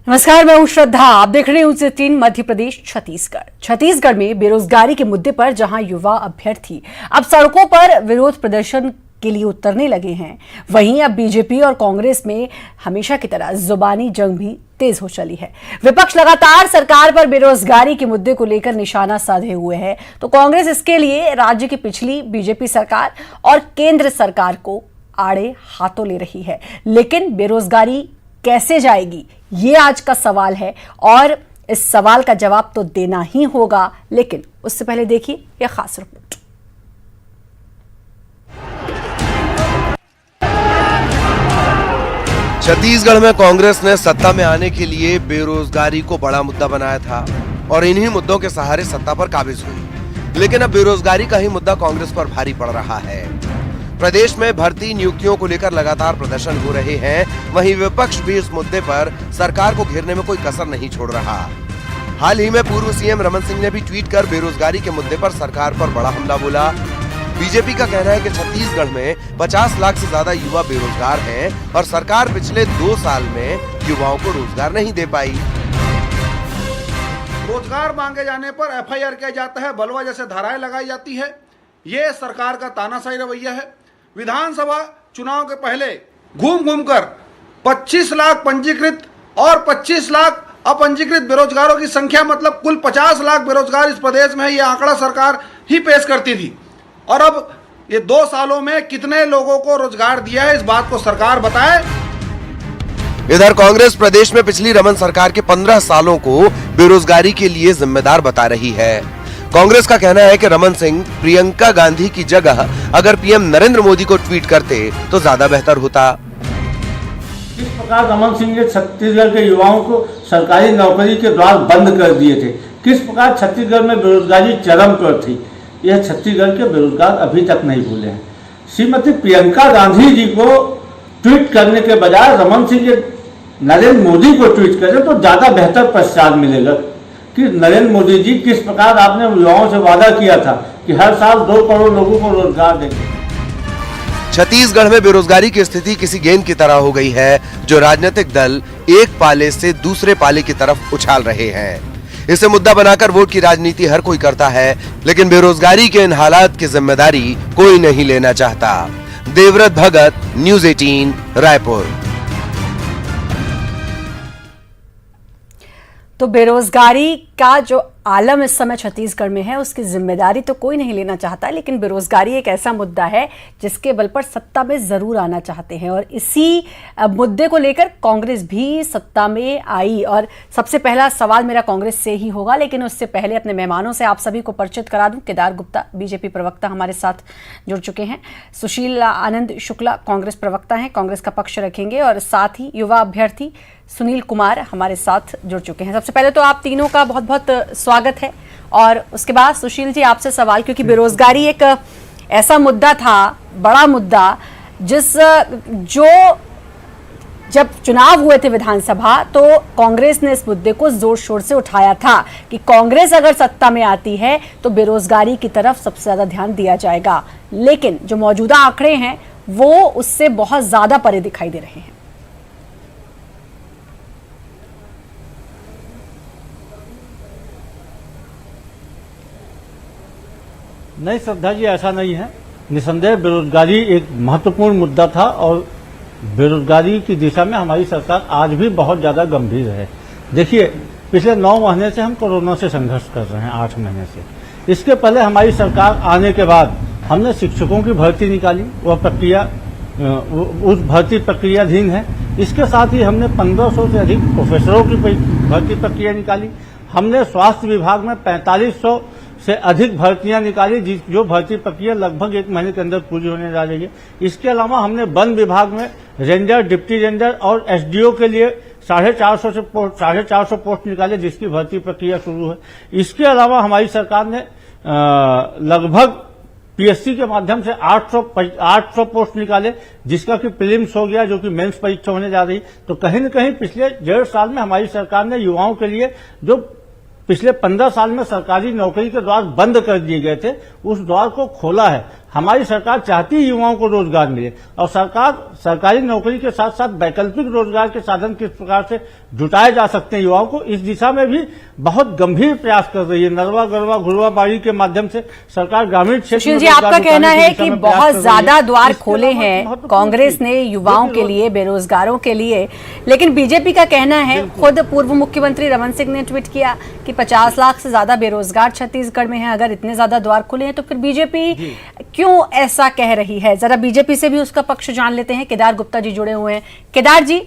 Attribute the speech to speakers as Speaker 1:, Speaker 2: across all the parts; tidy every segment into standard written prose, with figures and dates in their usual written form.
Speaker 1: नमस्कार, मैं हूं श्रद्धा। आप देख रहे हैं न्यूज़ 18 मध्य प्रदेश छत्तीसगढ़ में बेरोजगारी के मुद्दे पर जहां युवा अभ्यर्थी अब सड़कों पर विरोध प्रदर्शन के लिए उतरने लगे हैं, वहीं अब बीजेपी और कांग्रेस में हमेशा की तरह जुबानी जंग भी तेज हो चली है। विपक्ष लगातार सरकार पर बेरोजगारी के मुद्दे को लेकर निशाना साधे हुए है, तो कांग्रेस इसके लिए राज्य की पिछली बीजेपी सरकार और केंद्र सरकार को आड़े हाथों ले रही है। लेकिन बेरोजगारी कैसे जाएगी, ये आज का सवाल है और इस सवाल का जवाब तो देना ही होगा। लेकिन उससे पहले देखिए यह खास रिपोर्ट।
Speaker 2: छत्तीसगढ़ में कांग्रेस ने सत्ता में आने के लिए बेरोजगारी को बड़ा मुद्दा बनाया था और इन्हीं मुद्दों के सहारे सत्ता पर काबिज हुई। लेकिन अब बेरोजगारी का ही मुद्दा कांग्रेस पर भारी पड़ रहा है। प्रदेश में भर्ती नियुक्तियों को लेकर लगातार प्रदर्शन हो रहे हैं, वहीं विपक्ष भी इस मुद्दे पर सरकार को घेरने में कोई कसर नहीं छोड़ रहा। हाल ही में पूर्व सीएम रमन सिंह ने भी ट्वीट कर बेरोजगारी के मुद्दे पर सरकार पर बड़ा हमला बोला। बीजेपी का कहना है कि छत्तीसगढ़ में 50 लाख से ज्यादा युवा बेरोजगार हैं और सरकार पिछले 2 साल में युवाओं को रोजगार नहीं दे पाई।
Speaker 3: रोजगार मांगे जाने पर एफआईआर किया जाता है, बलवा जैसे धाराएं लगाई जाती है। ये सरकार का तानाशाही रवैया है। विधानसभा चुनाव के पहले घूम घूम कर 25 लाख पंजीकृत और 25 लाख अपंजीकृत बेरोजगारों की संख्या, मतलब कुल 50 लाख बेरोजगार इस प्रदेश में है, ये आंकड़ा सरकार ही पेश करती थी। और अब ये 2 सालों में कितने लोगों को रोजगार दिया है, इस बात को सरकार बताए।
Speaker 2: इधर कांग्रेस प्रदेश में पिछली रमन सरकार के 15 सालों को बेरोजगारी के लिए जिम्मेदार बता रही है। कांग्रेस का कहना है कि रमन सिंह प्रियंका गांधी की जगह अगर पीएम नरेंद्र मोदी को ट्वीट करते तो ज्यादा बेहतर होता।
Speaker 4: किस प्रकार रमन सिंह ने छत्तीसगढ़ के युवाओं को सरकारी नौकरी के द्वार बंद कर दिए थे, किस प्रकार छत्तीसगढ़ में बेरोजगारी चरम पर थी, यह छत्तीसगढ़ के बेरोजगार अभी तक नहीं भूले हैं। श्रीमती प्रियंका गांधी जी को ट्वीट करने के बजाय रमन सिंह नरेंद्र मोदी को ट्वीट करें तो ज्यादा बेहतर पश्चात मिलेगा कि नरेंद्र मोदी जी किस प्रकार आपने युवाओं से वादा किया था कि हर साल 2 करोड़ लोगों को रोजगार देंगे।
Speaker 2: छत्तीसगढ़ में बेरोजगारी की स्थिति किसी गेंद की तरह हो गई है, जो राजनीतिक दल एक पाले से दूसरे पाले की तरफ उछाल रहे हैं। इसे मुद्दा बनाकर वोट की राजनीति हर कोई करता है, लेकिन बेरोजगारी के इन हालात की जिम्मेदारी कोई नहीं लेना चाहता। देवव्रत भगत, न्यूज़ 18 रायपुर।
Speaker 1: तो बेरोजगारी का जो आलम इस समय छत्तीसगढ़ में है, उसकी जिम्मेदारी तो कोई नहीं लेना चाहता, लेकिन बेरोजगारी एक ऐसा मुद्दा है जिसके बल पर सत्ता में जरूर आना चाहते हैं और इसी मुद्दे को लेकर कांग्रेस भी सत्ता में आई। और सबसे पहला सवाल मेरा कांग्रेस से ही होगा, लेकिन उससे पहले अपने मेहमानों से आप सभी को परिचित करा दूं। केदार गुप्ता बीजेपी प्रवक्ता हमारे साथ जुड़ चुके हैं, सुशील आनंद शुक्ला कांग्रेस प्रवक्ता हैं, कांग्रेस का पक्ष रखेंगे, और साथ ही युवा अभ्यर्थी सुनील कुमार हमारे साथ जुड़ चुके हैं। सबसे पहले तो आप तीनों का बहुत बहुत स्वागत है। और उसके बाद सुशील जी, आपसे सवाल, क्योंकि बेरोजगारी एक ऐसा मुद्दा था, बड़ा मुद्दा, जो जब चुनाव हुए थे विधानसभा तो कांग्रेस ने इस मुद्दे को जोर शोर से उठाया था कि कांग्रेस अगर सत्ता में आती है तो बेरोजगारी की तरफ सबसे ज्यादा ध्यान दिया जाएगा। लेकिन जो मौजूदा आंकड़े हैं वो उससे बहुत ज्यादा परे दिखाई दे रहे हैं।
Speaker 4: नहीं श्रद्धा जी, ऐसा नहीं है। निसंदेह बेरोजगारी एक महत्वपूर्ण मुद्दा था और बेरोजगारी की दिशा में हमारी सरकार आज भी बहुत ज़्यादा गंभीर है। देखिए, पिछले 9 महीने से हम कोरोना से संघर्ष कर रहे हैं, 8 महीने से। इसके पहले हमारी सरकार आने के बाद हमने शिक्षकों की भर्ती निकाली, वह प्रक्रिया उस भर्ती प्रक्रियाधीन है। इसके साथ ही हमने 1500 से अधिक प्रोफेसरों की भर्ती प्रक्रिया निकाली। हमने स्वास्थ्य विभाग में 4500 से अधिक भर्तियां निकाली, जो भर्ती प्रक्रिया लगभग 1 महीने के अंदर पूरी होने जा रही है। इसके अलावा हमने वन विभाग में रेंजर, डिप्टी रेंजर और एसडीओ के लिए 450 पोस्ट निकाले, जिसकी भर्ती प्रक्रिया शुरू है। इसके अलावा हमारी सरकार ने लगभग पीएससी के माध्यम से 800 पोस्ट निकाले, जिसका कि प्रीलिम्स हो गया, जो कि मेंस परीक्षा होने जा रही। तो कहीं न कहीं पिछले 1.5 साल में हमारी सरकार ने युवाओं के लिए जो पिछले 15 साल में सरकारी नौकरी के द्वार बंद कर दिए गए थे, उस द्वार को खोला है। हमारी सरकार चाहती है युवाओं को रोजगार मिले और सरकार सरकारी नौकरी के साथ साथ वैकल्पिक रोजगार के साधन किस प्रकार से जुटाए जा सकते हैं युवाओं को, इस दिशा में भी बहुत गंभीर प्रयास कर रही है। नरवा गरवा घुरवा बाड़ी के माध्यम से सरकार ग्रामीण क्षेत्र
Speaker 1: सुशील
Speaker 4: में
Speaker 1: जी, आपका
Speaker 4: रोजगार
Speaker 1: कहना
Speaker 4: जुटाने
Speaker 1: है
Speaker 4: की दिशा
Speaker 1: कि
Speaker 4: में प्रयास
Speaker 1: बहुत
Speaker 4: कर रही
Speaker 1: ज्यादा
Speaker 4: है।
Speaker 1: द्वार
Speaker 4: इसके
Speaker 1: खोले
Speaker 4: अलावा
Speaker 1: हैं
Speaker 4: महत्वपूर्ण
Speaker 1: कांग्रेस
Speaker 4: चीज,
Speaker 1: ने युवाओं के लिए, बेरोजगारों के लिए, लेकिन बीजेपी का कहना है, खुद पूर्व मुख्यमंत्री रमन सिंह ने ट्वीट किया कि 50 लाख से ज्यादा बेरोजगार छत्तीसगढ़ में हैं। अगर इतने ज्यादा द्वार खुले हैं तो फिर बीजेपी क्यों ऐसा कह रही है? जरा बीजेपी से भी उसका पक्ष जान लेते हैं। केदार गुप्ता जी जुड़े हुए हैं। केदार जी,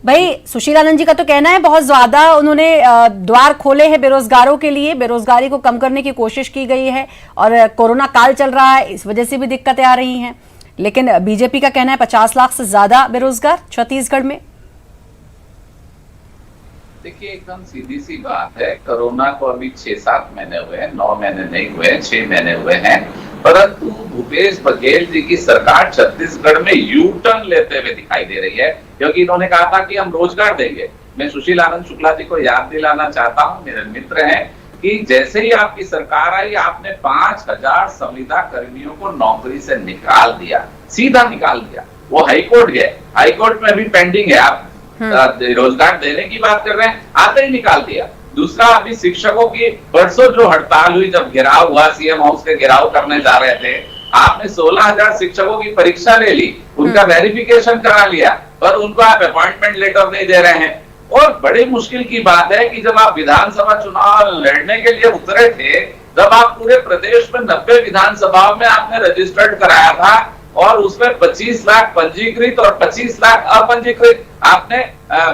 Speaker 1: भाई सुशील आनंद जी का तो कहना है बहुत ज्यादा उन्होंने द्वार खोले हैं बेरोजगारों के लिए, बेरोजगारी को कम करने की कोशिश की गई है और कोरोना काल चल रहा है, इस वजह से भी दिक्कतें आ रही हैं। लेकिन बीजेपी का कहना है 50 लाख से ज्यादा बेरोजगार छत्तीसगढ़ में।
Speaker 5: देखिए, एकदम सीधी सी बात है। कोरोना को अभी 6-7 महीने हुए हैं, 9 महीने नहीं हुए, 6 महीने हुए हैं, परंतु भूपेश बघेल जी की सरकार छत्तीसगढ़ में यू टर्न लेते हुए दिखाई दे रही है, क्योंकि इन्होंने कहा था कि हम रोजगार देंगे। मैं सुशील आनंद शुक्ला जी को याद दिलाना चाहता हूं, मेरे मित्र हैं, कि जैसे ही आपकी सरकार आई आपने 5000 संविदा कर्मियों को नौकरी से निकाल दिया, सीधा निकाल दिया। वो हाईकोर्ट गए, हाईकोर्ट में भी पेंडिंग है। आप रोजगार देने की बात कर रहे हैं, आते ही निकाल दिया। दूसरा, अभी शिक्षकों की परसों जो हड़ताल हुई, जब घेराव हुआ, सीएम हाउस के घेराव करने जा रहे थे, आपने 16,000 शिक्षकों की परीक्षा ले ली, उनका वेरिफिकेशन करा लिया, पर उनको आप अपॉइंटमेंट लेटर नहीं दे रहे हैं। और बड़ी मुश्किल की बात है कि जब आप विधानसभा चुनाव लड़ने के लिए उतरे थे, जब आप पूरे प्रदेश में 90 विधानसभाओं में आपने रजिस्टर्ड कराया था और उसमें 25 लाख पंजीकृत और 25 लाख अपंजीकृत आपने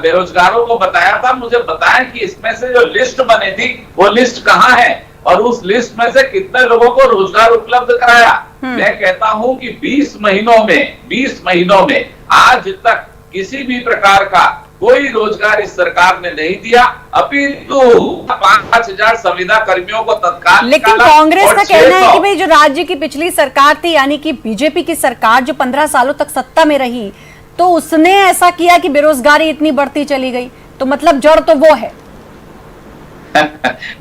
Speaker 5: बेरोजगारों को बताया था। मुझे बताएं कि इसमें से जो लिस्ट बनी थी वो लिस्ट कहां है और उस लिस्ट में से कितने लोगों को रोजगार उपलब्ध कराया। मैं कहता हूं कि 20 महीनों में आज तक किसी भी प्रकार का कोई रोजगार इस सरकार ने नहीं दिया। अभी तो 5000 संविदा कर्मियों को तत्काल,
Speaker 1: लेकिन कांग्रेस का कहना है कि भाई जो राज्य की पिछली सरकार थी, यानी कि बीजेपी की सरकार जो 15 सालों तक सत्ता में रही, तो उसने ऐसा किया कि बेरोजगारी इतनी बढ़ती चली गई। तो मतलब जड़ तो वो है।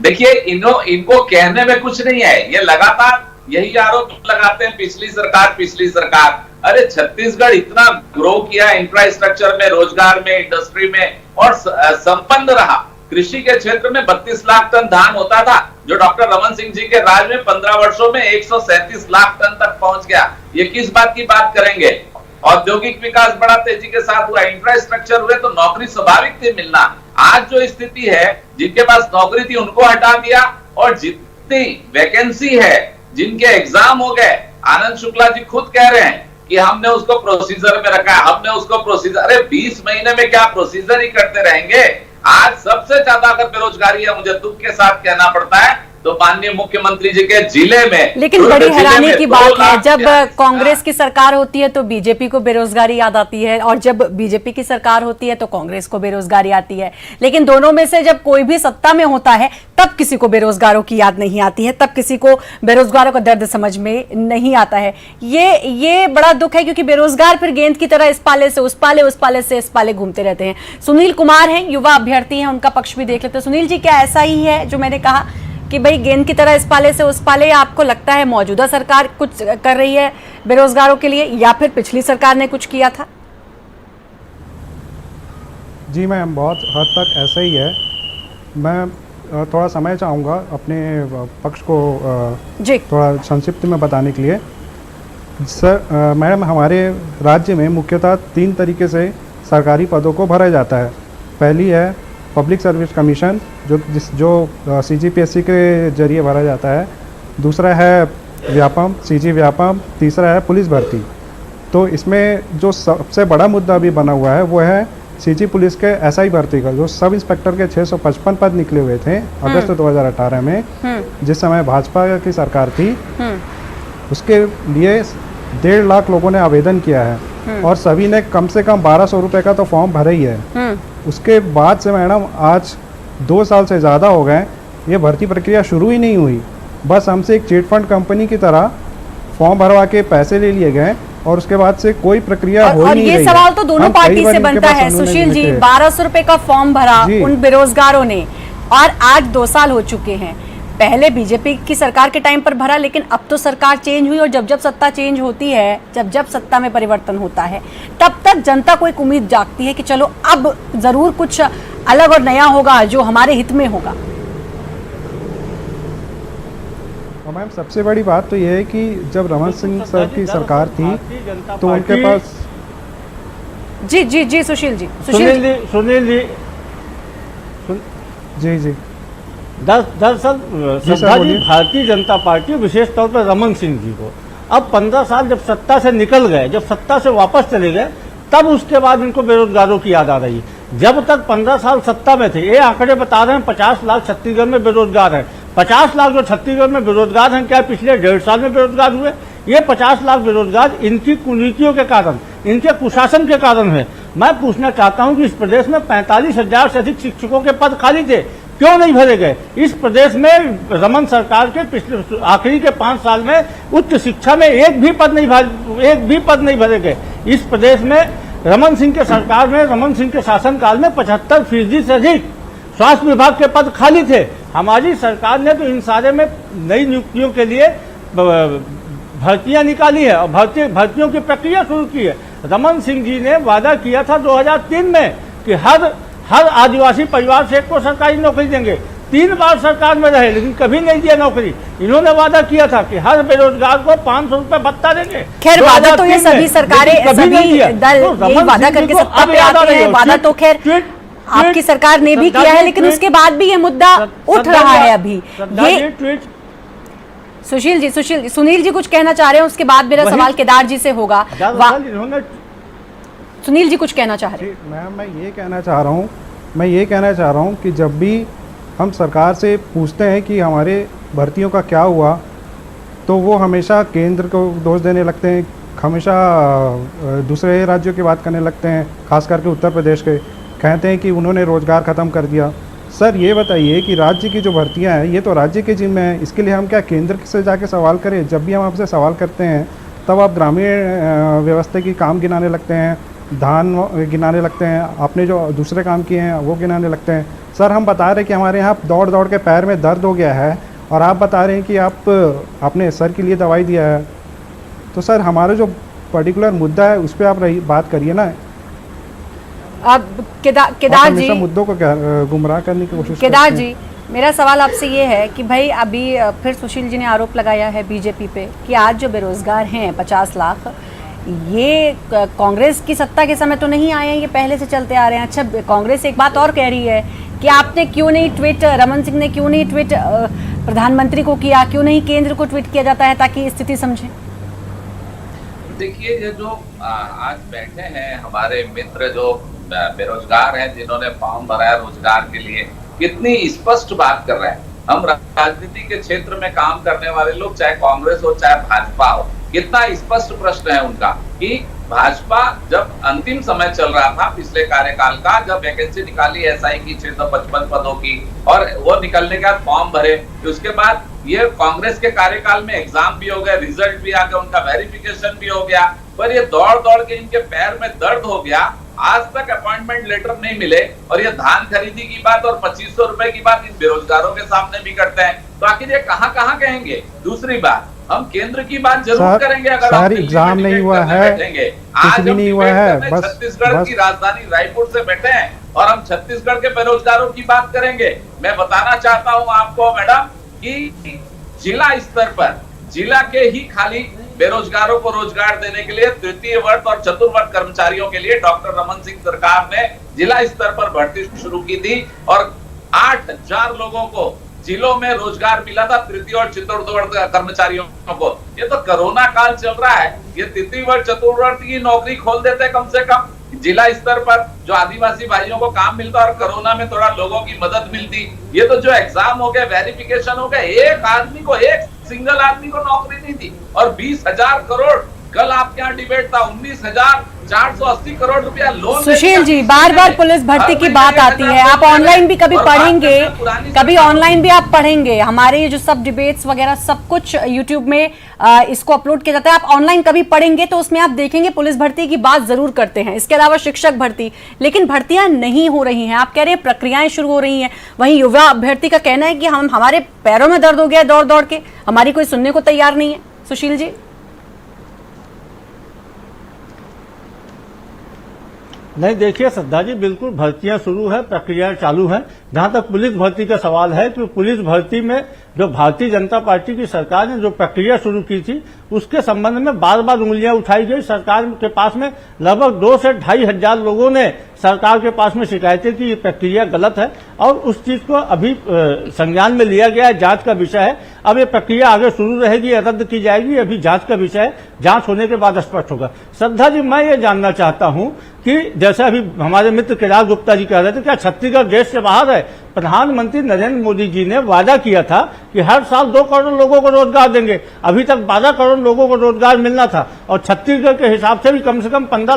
Speaker 5: देखिए, इनको कहने में कुछ नहीं है, ये लगातार यही आरोप लगाते हैं, पिछली सरकार। अरे छत्तीसगढ़ इतना ग्रो किया इंफ्रास्ट्रक्चर में, रोजगार में, इंडस्ट्री में, और संपन्न रहा। कृषि के क्षेत्र में 32 लाख टन धान होता था, जो डॉक्टर रमन सिंह जी के राज में 15 वर्षों में 137 लाख टन तक पहुंच गया। ये किस बात की बात करेंगे? औद्योगिक विकास बड़ा तेजी के साथ हुआ, इंफ्रास्ट्रक्चर हुए, तो नौकरी स्वाभाविक थी मिलना। आज जो स्थिति है, जिनके पास नौकरी थी उनको हटा दिया, और जितनी वैकेंसी है, जिनके एग्जाम हो गए, आनंद शुक्ला जी खुद कह रहे हैं कि हमने उसको प्रोसीजर में रखा है, अरे 20 महीने में क्या प्रोसीजर ही करते रहेंगे? आज सबसे ज्यादा अगर बेरोजगारी है, मुझे दुख के साथ कहना पड़ता है, तो माननीय मुख्यमंत्री जी के जिले में।
Speaker 1: लेकिन बड़ी हैरानी की बात है, जब कांग्रेस की सरकार होती है तो बीजेपी को बेरोजगारी याद आती है, और जब बीजेपी की सरकार होती है तो कांग्रेस को बेरोजगारी आती है। लेकिन दोनों में से जब कोई भी सत्ता में होता है तब किसी को बेरोजगारों की याद नहीं आती है, तब किसी को बेरोजगारों का दर्द समझ में नहीं आता है। ये बड़ा दुख है, क्योंकि बेरोजगार फिर गेंद की तरह इस पाले से उस पाले, उस पाले से इस पाले घूमते रहते हैं। सुनील कुमार हैं, युवा अभ्यर्थी हैं, उनका पक्ष भी देख लेते हैं। सुनील जी, क्या ऐसा ही है जो मैंने कहा कि भाई गेंद की तरह इस पाले से उस पाले? आपको लगता है मौजूदा सरकार कुछ कर रही है बेरोजगारों के लिए, या फिर पिछली सरकार ने कुछ किया था?
Speaker 6: जी मैम, बहुत हद तक ऐसा ही है। मैं थोड़ा समय चाहूँगा अपने पक्ष को
Speaker 1: जी
Speaker 6: थोड़ा संक्षिप्त में बताने के लिए। सर मैडम, हमारे राज्य में मुख्यतः 3 तरीके से सरकारी पदों को भरा जाता है। पहली है पब्लिक सर्विस कमीशन, जो CGPSC के जरिए भरा जाता है। दूसरा है व्यापम, CG व्यापम। तीसरा है पुलिस भर्ती। तो इसमें जो सबसे बड़ा मुद्दा अभी बना हुआ है वो है CG पुलिस के SI भर्ती का, जो सब इंस्पेक्टर के 655 पद निकले हुए थे अगस्त 2018 में, जिस समय भाजपा की सरकार थी। उसके लिए 1.5 लाख लोगों ने आवेदन किया है, और सभी ने कम से कम 1200 रुपये का तो फॉर्म भरा ही है। उसके बाद से मैडम आज 2 साल से ज़्यादा हो गए, ये भर्ती प्रक्रिया शुरू ही नहीं हुई। बस हमसे एक चिट फंड कंपनी की तरह फॉर्म भरवा के पैसे ले लिए गए, और उसके बाद से कोई प्रक्रिया हो ही नहीं रही है।
Speaker 1: ये सवाल तो दोनों पार्टी से बनता है सुशील जी। 1200 रुपए का फॉर्म भरा उन बेरोजगारों ने, और आज 2 साल हो चुके हैं। पहले बीजेपी की सरकार के टाइम पर भरा, लेकिन अब तो सरकार चेंज हुई और जब जब सत्ता चेंज होती है, जब जब सत्ता में परिवर्तन होता है, तब तक जनता को एक उम्मीद जागती है कि चलो अब जरूर कुछ अलग और नया होगा जो हमारे हित में होगा।
Speaker 6: और मैम सबसे बड़ी बात तो ये है कि जब रमन सिंह सर की सरकार थी तो उनके पास
Speaker 1: जी जी जी सुशील जी,
Speaker 6: जी जी
Speaker 4: दरअसल श्रद्धा जी भारतीय जनता पार्टी विशेष तौर पर रमन सिंह जी को अब 15 साल जब सत्ता से निकल गए, जब सत्ता से वापस चले गए, तब उसके बाद इनको बेरोजगारों की याद आ रही है। जब तक 15 साल सत्ता में थे, ये आंकड़े बता रहे हैं 50 लाख छत्तीसगढ़ में बेरोजगार हैं। 50 लाख जो छत्तीसगढ़ में बेरोजगार हैं, क्या पिछले 1.5 साल में बेरोजगार हुए? ये 50 लाख बेरोजगार इनकी कुनीतियों के कारण, इनके कुशासन के कारण है। मैं पूछना चाहता हूं कि इस प्रदेश में 45,000 से अधिक शिक्षकों के पद खाली थे, क्यों नहीं भरे गए? इस प्रदेश में रमन सरकार के पिछले आखिरी के 5 साल में उच्च शिक्षा में एक भी पद नहीं भरे गए। इस प्रदेश में रमन सिंह के सरकार में, रमन सिंह के शासनकाल में 75% से अधिक स्वास्थ्य विभाग के पद खाली थे। हमारी सरकार ने तो इन सारे में नई नियुक्तियों के लिए भर्तियां निकाली है और भर्तियों की प्रक्रिया शुरू की है। रमन सिंह जी ने वादा किया था 2003 में कि हर आदिवासी परिवार से एक को सरकारी नौकरी देंगे। 3 बार सरकार में रहे लेकिन कभी नहीं दिया नौकरी। इन्होंने वादा किया था कि हर बेरोजगार को 500 रुपए भत्ता देंगे।
Speaker 1: खैर वादा तो ये सभी सरकारें, सभी दल यही वादा करके सत्ता पे आते हैं। वादा तो खैर आपकी सरकार ने भी किया है, लेकिन उसके बाद भी ये मुद्दा उठ रहा है। अभी ये सुनील जी कुछ कहना चाह रहे हैं, उसके बाद मेरा सवाल केदार जी से होगा। सुनील जी कुछ कहना चाह रहे हैं?
Speaker 6: मैम मैं ये कहना चाह रहा हूँ कि जब भी हम सरकार से पूछते हैं कि हमारे भर्तियों का क्या हुआ, तो वो हमेशा केंद्र को दोष देने लगते हैं, हमेशा दूसरे राज्यों की बात करने लगते हैं, खास करके उत्तर प्रदेश के। कहते हैं कि उन्होंने रोज़गार ख़त्म कर दिया। सर ये बताइए कि राज्य की जो भर्तियां हैं ये तो राज्य के जिम्मे है, इसके लिए हम क्या केंद्र से जाके सवाल करें? जब भी हम आपसे सवाल करते हैं तब आप ग्रामीण व्यवस्था की काम गिनाने लगते हैं, धान गिनाने लगते हैं, आपने जो दूसरे काम किए हैं वो गिनाने लगते हैं। सर हम बता रहे हैं कि हमारे यहाँ दौड़ दौड़ के पैर में दर्द हो गया है और आप बता रहे हैं कि आपने सर के लिए दवाई दिया है। तो सर हमारा जो पर्टिकुलर मुद्दा है उस पर आप बात करिए ना।
Speaker 1: अब केदार जी
Speaker 6: मुद्दों को गुमराह करने की कोशिश।
Speaker 1: केदार जी मेरा सवाल आपसे ये है कि भाई अभी फिर सुशील जी ने आरोप लगाया है बीजेपी पे कि आज जो बेरोजगार हैं 50 लाख, ये कांग्रेस की सत्ता के समय तो नहीं आए हैं, ये पहले से चलते आ रहे हैं। अच्छा कांग्रेस एक बात और कह रही है कि आपने क्यों नहीं ट्वीट, रमन सिंह ने क्यों नहीं ट्वीट प्रधानमंत्री को किया, क्यों नहीं केंद्र को ट्वीट किया जाता है ताकि स्थिति समझें?
Speaker 5: देखिए ये जो आज बैठे हैं हमारे मित्र जो बेरोजगार हैं, जिन्होंने फॉर्म भरा है रोजगार के लिए, कितनी स्पष्ट बात कर रहे हैं। हम राजनीति के क्षेत्र में काम करने वाले लोग, चाहे कांग्रेस हो चाहे भाजपा हो, कितना स्पष्ट प्रश्न है उनका कि भाजपा जब अंतिम समय चल रहा था पिछले कार्यकाल का, जब वैकेंसी निकाली एसआई की 655 पदों की और वो निकलने के बाद फॉर्म भरे, तो उसके बाद ये कांग्रेस के कार्यकाल में एग्जाम भी हो गया, रिजल्ट भी आ गया, उनका वेरिफिकेशन भी हो गया, पर ये दौड़ दौड़ के इनके पैर में दर्द हो गया, आज तक अपॉइंटमेंट लेटर नहीं मिले। और ये धान खरीदी की बात और 2500 रुपए की बात इन बेरोजगारों के सामने भी करते हैं, तो आखिर ये कहां कहेंगे? दूसरी बात, हम केंद्र की बात जरूर करेंगे अगर
Speaker 6: सर एग्जाम नहीं हुआ है, कुछ भी नहीं हुआ है, बस
Speaker 5: छत्तीसगढ़ की राजधानी रायपुर से बैठे हैं और हम छत्तीसगढ़ के बेरोजगारों की बात करेंगे। मैं बताना चाहता हूं आपको मैडम कि जिला स्तर पर, जिला के ही खाली बेरोजगारों को रोजगार देने के लिए तृतीय वर्ग और चतुर्वर्ग कर्मचारियों के लिए डॉक्टर रमन सिंह सरकार ने जिला स्तर पर भर्ती शुरू की थी और 8,000 लोगों को जिलों में रोजगार मिला था, तृतीय और चतुर्थ कर्मचारियों को। ये तो कोरोना काल चल रहा है, ये तृतीय वर्ग चतुर्वर्ग की नौकरी खोल देते कम से कम जिला स्तर पर, जो आदिवासी भाइयों को काम मिलता और कोरोना में थोड़ा लोगों की मदद मिलती। ये तो जो एग्जाम हो गया, वेरिफिकेशन हो गया, एक आदमी को, एक सिंगल आदमी को नौकरी नहीं थी और 20,000 करोड़ कल आपके यहाँ डिबेट था, 19,480 करोड़ रुपया लोन।
Speaker 1: सुशील जी, बार बार पुलिस भर्ती की बात आती है, आप ऑनलाइन भी कभी पढ़ेंगे, कभी ऑनलाइन भी आप पढ़ेंगे, हमारे ये जो सब डिबेट्स वगैरह सब कुछ यूट्यूब में इसको अपलोड किया जाता है, आप ऑनलाइन कभी पढ़ेंगे तो उसमें आप देखेंगे पुलिस भर्ती की बात जरूर करते हैं। इसके अलावा शिक्षक भर्ती, लेकिन भर्तियां नहीं हो रही हैं। आप कह रहे हैं प्रक्रियाएं शुरू हो रही हैं, वहीं युवा अभ्यर्थी का कहना है कि हमारे पैरों में दर्द हो गया दौड़ दौड़ के, हमारी कोई सुनने को तैयार नहीं है। सुशील जी,
Speaker 4: नहीं देखिए श्रद्धा जी, बिल्कुल भर्तियां शुरू है, प्रक्रिया चालू है। जहां तक पुलिस भर्ती का सवाल है कि पुलिस भर्ती में जो भारतीय जनता पार्टी की सरकार ने जो प्रक्रिया शुरू की थी उसके संबंध में बार बार उंगलियां उठाई गई। सरकार के पास में लगभग 2 से 2.5 हजार लोगों ने सरकार के पास में शिकायतें की, ये प्रक्रिया गलत है और उस चीज को अभी संज्ञान में लिया गया है, जांच का विषय है। अब ये प्रक्रिया आगे शुरू रहेगी या रद्द की जाएगी, अभी जांच का विषय है, जांच होने के बाद स्पष्ट होगा। श्रद्धा जी, मैं ये जानना चाहता हूं कि जैसे अभी हमारे मित्र केदार गुप्ता जी कह रहे थे, क्या छत्तीसगढ़ देश से बाहर है? प्रधानमंत्री नरेंद्र मोदी जी ने वादा किया था कि हर साल 2 करोड़ लोगों को रोजगार देंगे। अभी तक 12 करोड़ लोगों को रोजगार मिलना था और छत्तीसगढ़ के हिसाब से भी कम से कम 15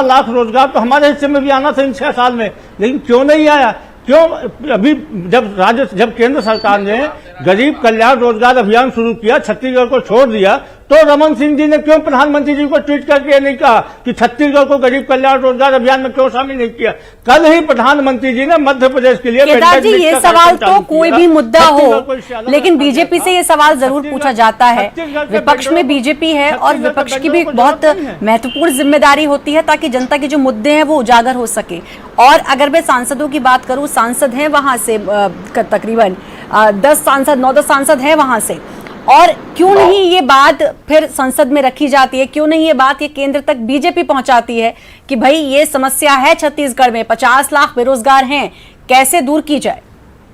Speaker 4: लाख रोजगार तो हमारे हिस्से में भी आना था इन 6 साल में, लेकिन क्यों नहीं आया? क्यों अभी जब केंद्र सरकार ने गरीब कल्याण रोजगार अभियान शुरू किया, छत्तीसगढ़ को छोड़ दिया, तो रमन सिंह जी ने क्यों प्रधानमंत्री जी को ट्वीट करके नहीं कहा कि छत्तीसगढ़ को गरीब कल्याण रोजगार अभियान में क्यों शामिल नहीं किया? कल ही प्रधानमंत्री जी ने मध्य प्रदेश के लिए
Speaker 1: केदार जी, ये सवाल तो कोई भी मुद्दा हो, लेकिन बीजेपी से ये सवाल जरूर पूछा जाता है। विपक्ष में बीजेपी है और विपक्ष की भी बहुत महत्वपूर्ण जिम्मेदारी होती है ताकि जनता के जो मुद्दे हैं वो उजागर हो सके। और अगर मैं सांसदों की बात करूं, सांसद हैं वहां से तकरीबन 10 सांसद 9-10 सांसद हैं वहां से, और क्यों नहीं ये बात फिर संसद में रखी जाती है, क्यों नहीं ये बात ये केंद्र तक बीजेपी पहुंचाती है कि भाई ये समस्या है छत्तीसगढ़ में, 50 लाख बेरोजगार हैं, कैसे दूर की जाए?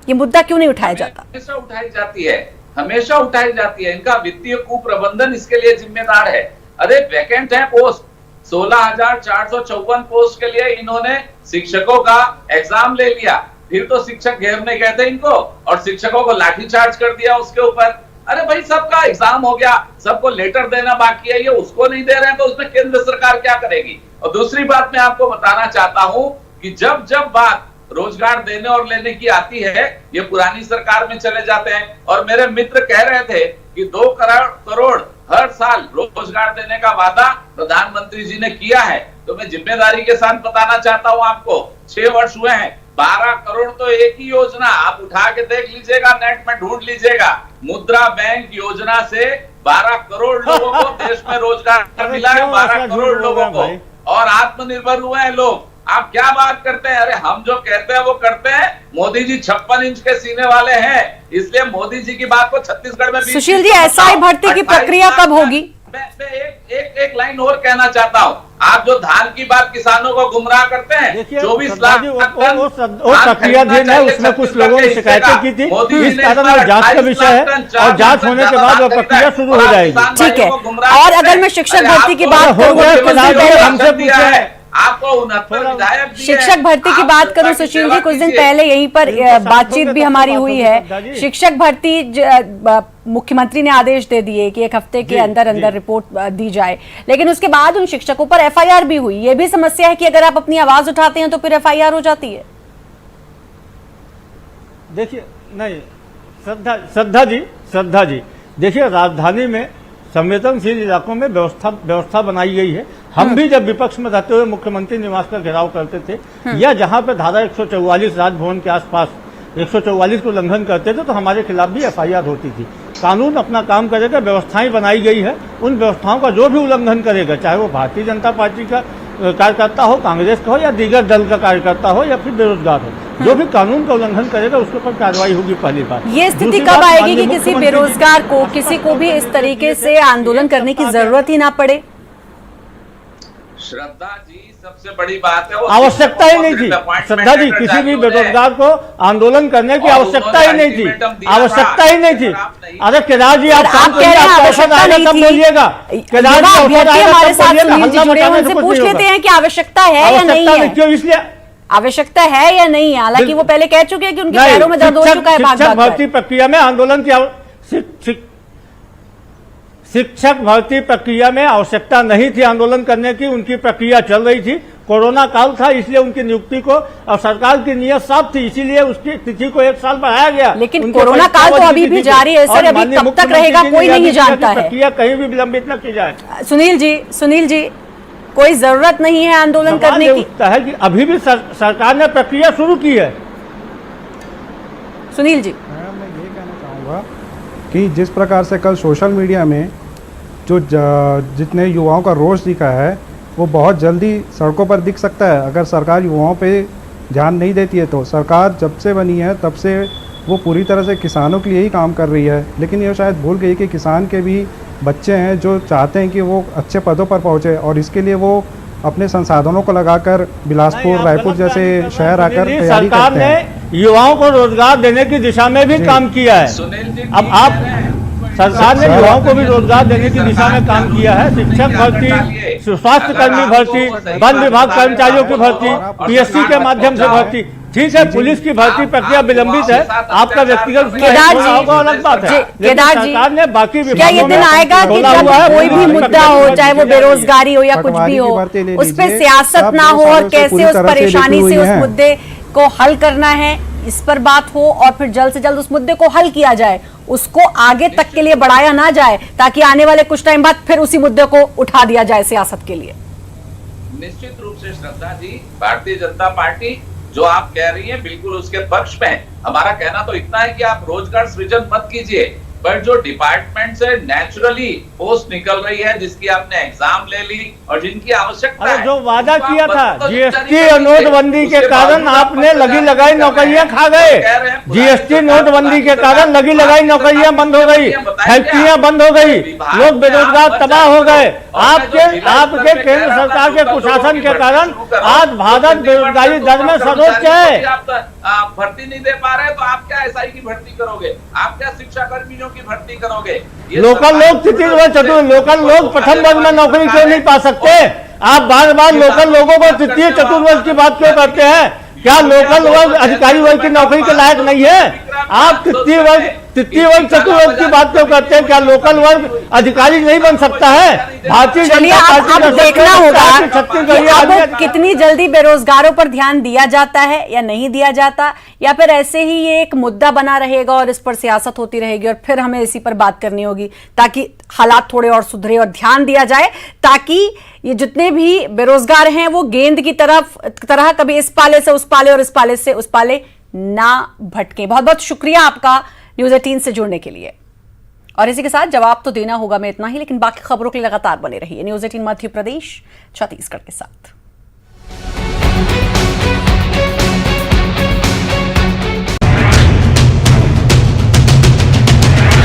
Speaker 1: ये मुद्दा क्यों नहीं उठाया जाता?
Speaker 5: हमेशा उठाई जाती है, हमेशा उठाई जाती है। इनका वित्तीय कुप्रबंधन इसके लिए जिम्मेदार है। अरे वैकेंट है पोस्ट, 16,454 पोस्ट के लिए इन्होंने शिक्षकों का एग्जाम ले लिया, फिर तो शिक्षक घेरने गए थे इनको और शिक्षकों को लाठीचार्ज कर दिया उसके ऊपर। अरे भाई, सबका एग्जाम हो गया, सबको लेटर देना बाकी है, ये उसको नहीं दे रहे हैं तो उसमें केंद्र सरकार क्या करेगी? और दूसरी बात मैं आपको बताना चाहता हूं कि जब जब बात रोजगार देने और लेने की आती है, ये पुरानी सरकार में चले जाते हैं। और मेरे मित्र कह रहे थे कि 2 करोड़ हर साल रोजगार देने का वादा प्रधानमंत्री जी ने किया है, तो मैं जिम्मेदारी के साथ बताना चाहता हूं आपको, 6 वर्ष हुए हैं, 12 करोड़ तो एक ही योजना, आप उठा के देख लीजिएगा, नेट में ढूंढ लीजिएगा, मुद्रा बैंक योजना से 12 करोड़ लोगों को देश में रोजगार मिला है, 12 करोड़ लोगों को, और आत्मनिर्भर हुए हैं लोग। आप क्या बात करते हैं? अरे हम जो कहते हैं वो करते हैं। मोदी जी 56 इंच के सीने वाले हैं, इसलिए मोदी जी की बात को छत्तीसगढ़ में।
Speaker 1: सुशील जी, एसआई भर्ती की प्रक्रिया कब होगी?
Speaker 5: मैं एक लाइन और कहना चाहता हूँ। आप जो धान की बात किसानों को गुमराह करते हैं, 24 लाख
Speaker 4: प्रक्रिया दिन है, उसमें कुछ लोगों ने शिकायतें की थी, इस कारण जांच का विषय है और जांच होने के बाद वो प्रक्रिया शुरू हो जाएगी।
Speaker 1: ठीक है। और अगर मैं शिक्षक भर्ती की बात करूँ,
Speaker 4: हमसे पूछे
Speaker 5: आपको 69 विधायक
Speaker 1: शिक्षक भर्ती की बात करूं सुशील जी, कुछ दिन पहले यहीं पर बातचीत भी हमारी हुई है। शिक्षक भर्ती मुख्यमंत्री ने आदेश दे दिए कि 1 हफ्ते के अंदर अंदर रिपोर्ट दी जाए, लेकिन उसके बाद उन शिक्षकों पर एफआईआर भी हुई। ये भी समस्या है कि अगर आप अपनी आवाज उठाते हैं तो फिर एफआईआर हो जाती है।
Speaker 4: देखिए, नहीं श्रद्धा जी देखिए, राजधानी में संवेदनशील इलाकों में व्यवस्था बनाई गई है। हम भी जब विपक्ष में रहते हुए मुख्यमंत्री निवास का घेराव करते थे या जहां पे धारा 144 राजभवन के आसपास 144 को उल्लंघन करते थे तो हमारे खिलाफ भी एफआईआर होती थी। कानून अपना काम करेगा, व्यवस्थाएं बनाई गई है, उन व्यवस्थाओं का जो भी उल्लंघन करेगा, चाहे वो भारतीय जनता पार्टी का कार्यकर्ता हो, कांग्रेस का हो या दीगर दल का कार्यकर्ता हो या फिर बेरोजगार हो, जो भी कानून का उल्लंघन करेगा उसके ऊपर कार्रवाई होगी। पहली बात
Speaker 1: ये स्थिति कब आएगी कि किसी बेरोजगार को, किसी को भी इस तरीके से आंदोलन करने की जरूरत ही ना पड़े?
Speaker 5: श्रद्धा जी, सबसे बड़ी बात है,
Speaker 4: आवश्यकता ही नहीं थी श्रद्धा जी, किसी भी बेरोजगार को आंदोलन करने की आवश्यकता ही नहीं थी, आवश्यकता ही नहीं थी। अरे केदार जी, आप बोलिएगा, केदार जी
Speaker 1: हमारे साथ जुड़े हैं, उनसे पूछ लेते हैं कि आवश्यकता है या नहीं है।
Speaker 4: क्यों? इसलिए
Speaker 1: आवश्यकता है या नहीं है, हालांकि वो पहले कह चुके हैं कि उनके पैरों में दर्द हो चुका है।
Speaker 4: शिक्षक भर्ती प्रक्रिया में आंदोलन की शिक्षक भर्ती प्रक्रिया में आवश्यकता नहीं थी आंदोलन करने की, उनकी प्रक्रिया चल रही थी। कोरोना काल था इसलिए उनकी नियुक्ति को, और सरकार की नियत साफ थी इसीलिए उसकी तिथि को 1 साल बढ़ाया गया।
Speaker 1: लेकिन कोरोना काल तो अभी भी जारी है सर, अभी कब तक रहेगा कोई नहीं जानता है।
Speaker 4: प्रक्रिया कहीं भी विलंबित न की जाए।
Speaker 1: सुनील जी कोई जरूरत नहीं है आंदोलन करने की।
Speaker 4: है कि अभी भी सरकार ने प्रक्रिया शुरू की है।
Speaker 1: सुनील जी,
Speaker 6: मैं ये कहना चाहूँगा कि जिस प्रकार से कल सोशल मीडिया में जो जितने युवाओं का रोष दिखा है वो बहुत जल्दी सड़कों पर दिख सकता है। अगर सरकार युवाओं पे ध्यान नहीं देती है तो सरकार जब से बनी है तब से वो पूरी तरह से किसानों के लिए ही काम कर रही है, लेकिन ये शायद भूल गई कि किसान के भी बच्चे हैं जो चाहते हैं कि वो अच्छे पदों पर पहुँचे, और इसके लिए वो अपने संसाधनों को लगाकर बिलासपुर, रायपुर जैसे शहर आकर तैयारी करते हैं।
Speaker 4: युवाओं को रोजगार देने की दिशा में भी काम किया है। अब आप सरकार ने युवाओं को भी रोजगार देने की दिशा में काम किया है। शिक्षक भर्ती, स्वास्थ्य कर्मी भर्ती, वन विभाग कर्मचारियों की भर्ती, पीएससी के माध्यम से भर्ती, ठीक है। पुलिस की भर्ती प्रक्रिया विलंबित है, आपका व्यक्तिगत होगा अलग बात है।
Speaker 1: केदार जी,
Speaker 4: सरकार ने बाकी
Speaker 1: क्या ये दिन आएगा कि जब कोई भी मुद्दा हो, चाहे वो बेरोजगारी हो या कुछ भी हो, उस पर सियासत ना हो और कैसे उस परेशानी से उस मुद्दे को हल करना है इस पर बात हो, और फिर जल्द से जल्द उस मुद्दे को हल किया जाए, उसको आगे तक के लिए बढ़ाया ना जाए, ताकि आने वाले कुछ टाइम बाद फिर उसी मुद्दे को उठा दिया जाए सियासत के लिए।
Speaker 5: निश्चित रूप से श्रद्धा जी, भारतीय जनता पार्टी जो आप कह रही हैं बिल्कुल उसके पक्ष में। हमारा कहना तो इतना है कि आप रोजगार सृजन मत कीजिए, पर जो डिपार्टमेंट से नेचुरली पोस्ट निकल रही है, जिसकी आपने एग्जाम ले ली और जिनकी आवश्यकता है,
Speaker 4: जो वादा किया था जीएसटी और नोटबंदी के कारण आपने लगी लगाई नौकरियां खा गए। जीएसटी नोटबंदी के कारण लगी लगाई नौकरियां बंद हो गई, फैक्ट्रियां बंद हो गई, लोग बेरोजगार तबाह हो गए। आपके केंद्र सरकार के कुशासन के कारण आज भारत बेरोजगारी दर में सर्वोच्च है।
Speaker 5: आप भर्ती नहीं दे पा रहे तो आप क्या एसआई की भर्ती करोगे? आप क्या शिक्षा कर्मियों की भर्ती करोगे?
Speaker 4: लोकल लोग तृतीय वर्ग चतुर्थ, लोकल लोग प्रथम वर्ग में नौकरी क्यों नहीं पा सकते? आप बार बार लोकल लोगों को तृतीय चतुर्वर्ग की बात क्यों करते हैं? क्या लोकल वर्ग अधिकारी वर्ग की नौकरी के लायक नहीं है? आप तृतीय वर्ग चतुर्वर्ग की बात क्यों करते हैं? क्या लोकल वर्ग अधिकारी नहीं बन सकता है? भारतीय जनता पार्टी
Speaker 1: अब देखना होगा कि कितनी जल्दी बेरोजगारों पर ध्यान दिया जाता है या नहीं दिया जाता, या फिर ऐसे ही ये एक मुद्दा बना रहेगा और इस पर सियासत होती रहेगी और फिर हमें इसी पर बात करनी होगी, ताकि हालात थोड़े और सुधरे और ध्यान दिया जाए, ताकि ये जितने भी बेरोजगार हैं वो गेंद की तरह कभी इस पाले से उस पाले और इस पाले से उस पाले ना भटके। बहुत बहुत शुक्रिया आपका न्यूज़ 18 से जुड़ने के लिए। और इसी के साथ जवाब तो देना होगा मैं इतना ही, लेकिन बाकी खबरों के लिए लगातार बने रहिए न्यूज़ 18 मध्य प्रदेश छत्तीसगढ़ के साथ।